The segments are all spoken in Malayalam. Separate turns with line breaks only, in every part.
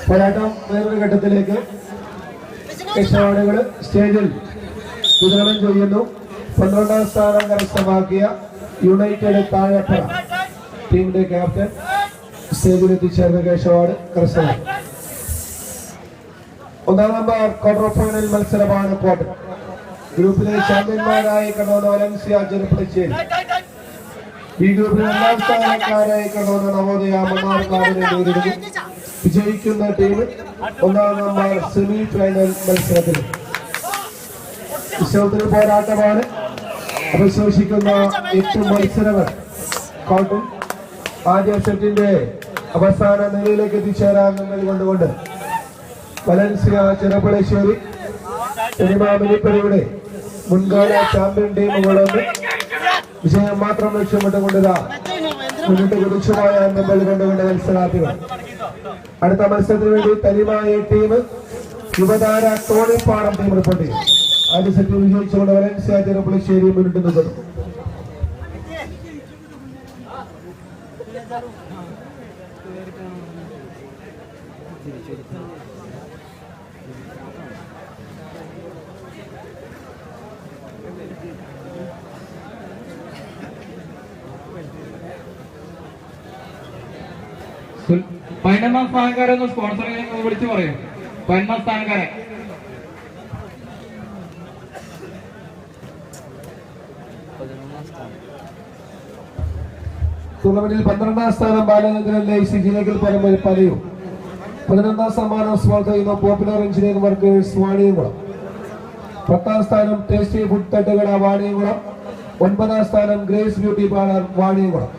പോരാട്ടം വേറൊരു ഘട്ടത്തിലേക്ക് അവാർഡുകൾ സ്റ്റേജിൽ വിതരണം ചെയ്യുന്നു. 12ാം സ്ഥാനം കരസ്ഥമാക്കിയ യുണൈറ്റഡ് താഴെപ്പുറ ടീമിന്റെ ക്യാപ്റ്റൻ സ്റ്റേജിൽ എത്തിച്ചേർന്ന കേശ അവാർഡ് കരസ്ഥമാക്കി. 1ാം നമ്പർ ക്വാർട്ടർ ഫൈനൽ മത്സരമാണ് ക്വാർട്ടർ. ഗ്രൂപ്പിലെ ചാമ്പ്യന്മാരായി കടന്ന വലൻസിയ ചെറുപ്പളശ്ശേരി, ഈ ഗ്രൂപ്പിൽ 2ാം സ്ഥാനക്കാരായി കടന്ന നവോദയ മണ്ണാർക്കാടിനെ നേരിടുന്നു. വിജയിക്കുന്ന ടീം 1ാം നമ്പർ സെമി ഫൈനൽ മത്സരത്തിൽ. വിശ്വത്തിൽ പോരാട്ടമാണ്. അവശേഷിക്കുന്ന 8 മത്സരങ്ങൾ കൗണ്ടും ആദ്യ സെറ്റിന്റെ അവസാന നിലയിലേക്ക് എത്തിച്ചേരാൻ കൊണ്ടുകൊണ്ട് വലൻസിയ ചെറുപ്പളശ്ശേരി മിനിപ്പരിയുടെ മുൻകാല ചാമ്പ്യൻ ടീമുകളൊന്ന് വിജയം മാത്രം ലക്ഷ്യമിട്ടുകൊണ്ടിതാ മുന്നിട്ട് കുതിച്ചുമായ നമ്പർ കൊണ്ടുകൊണ്ട് മത്സരാർത്ഥികൾ. അടുത്ത മത്സരത്തിന് വേണ്ടി തനിമായ team Yuvathara Thonippadam team report ചെയ്യും. ആദ്യ സെറ്റ് വിജയിച്ചുകൊണ്ട് വലൻസിയ ചെറുപ്പളശ്ശേരി മുന്നിട്ട് നിൽക്കുന്നു.
പതിനൊന്നാം സ്ഥാനക്കാരെ ഒന്ന് സ്പോൺസറെ വിളിച്ചു പറയും. 11ാം സ്ഥാനക്കാരെ
ടൂർണമെന്റിൽ 12ാം സ്ഥാനം ബാലചന്ദ്രൻ ജില്ലകൾ പരമ്പരയും 11ാം സമ്മാനം സ്പോൺസർ ചെയ്യുന്ന പോപ്പുലർ എഞ്ചിനീയറിംഗ് വർക്കേഴ്സ് വാണിയംകുളം. 10ാം സ്ഥാനം ടേസ്റ്റി ഫുഡ് തട്ടുകട വാണിയംകുളം. 9ാം സ്ഥാനം ഗ്രേസ് ബ്യൂട്ടി പാർലർ വാണിയംകുളം.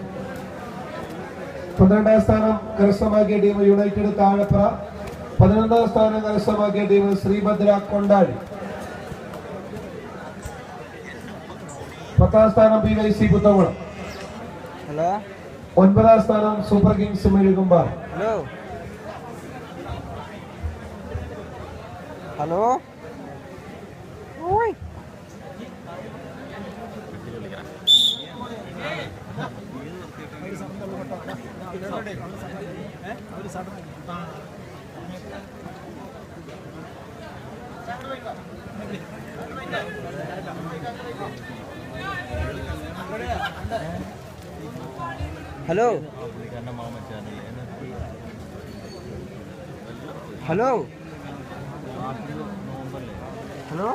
12ാം സ്ഥാനം കരസ്ഥമാക്കിയ ടീം യുണൈറ്റഡ് താഴെപ്പുറ. 11ാം സ്ഥാനം കരസ്ഥമാക്കിയ ടീം ശ്രീഭദ്ര കൊണ്ടാടി. 10ാം സ്ഥാനം PYC പുത്തംകുളം. 9ാം സ്ഥാനം super kings Mezhukumpara.
Hello hello hello hello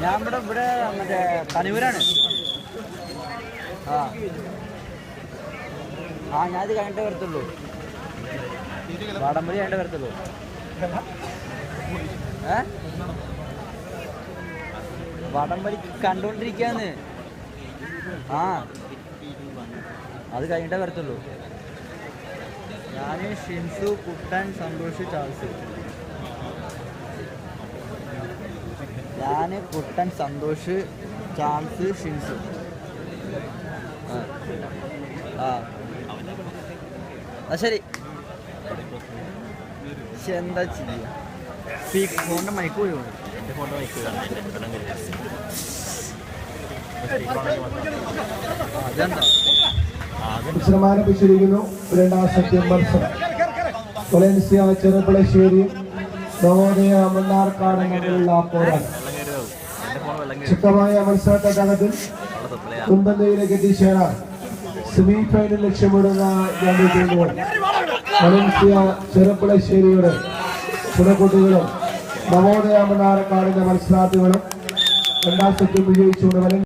ഞാൻ ഇവിടെ മറ്റേ കണിയൂരാണ്. ഞാനിത് കഴിഞ്ഞിട്ടേ വരത്തുള്ളൂ. വടംവലി കഴിഞ്ഞിട്ടേ വരത്തുള്ളൂ. വടംവലി കണ്ടോണ്ടിരിക്കാന്ന്. അത് കഴിഞ്ഞിട്ടേ വരത്തുള്ളൂ. ഞാൻ ഷിൻസു, കുട്ടൻ, സന്തോഷ്, ചാൾസ്. ഞാൻ കുട്ടൻ, സന്തോഷ്, ചാൾസ്, ഷിൻസു. ശരി. എന്താ ചെയ്യുക? ഫോണിന്റെ മൈക്ക് പോയി. അതെന്താ
മത്സരം ആരംഭിച്ചിരിക്കുന്നു. 2ാം സെറ്റ് മത്സരം വലൻസിയ ചെറുപ്പളശ്ശേരിയും നവോദയ മണ്ണാർക്കാട് തമ്മിലുള്ള പോരാട്ടം. ശക്തമായ മത്സരത്തടത്തിൽ മുൻപന്തിയിലേക്ക് എത്തിച്ചേരാൻ സെമി ഫൈനൽ ലക്ഷ്യമിടുന്ന 2 ടീമുകൾ വലൻസിയ ചെറുപ്പളശ്ശേരിയുടെ പുനക്കുട്ടികളും നവോദയ മണ്ണാർക്കാടിന്റെ മത്സരാർത്ഥികളും 2ാം സെറ്റ് വിജയിച്ചുകൊണ്ട്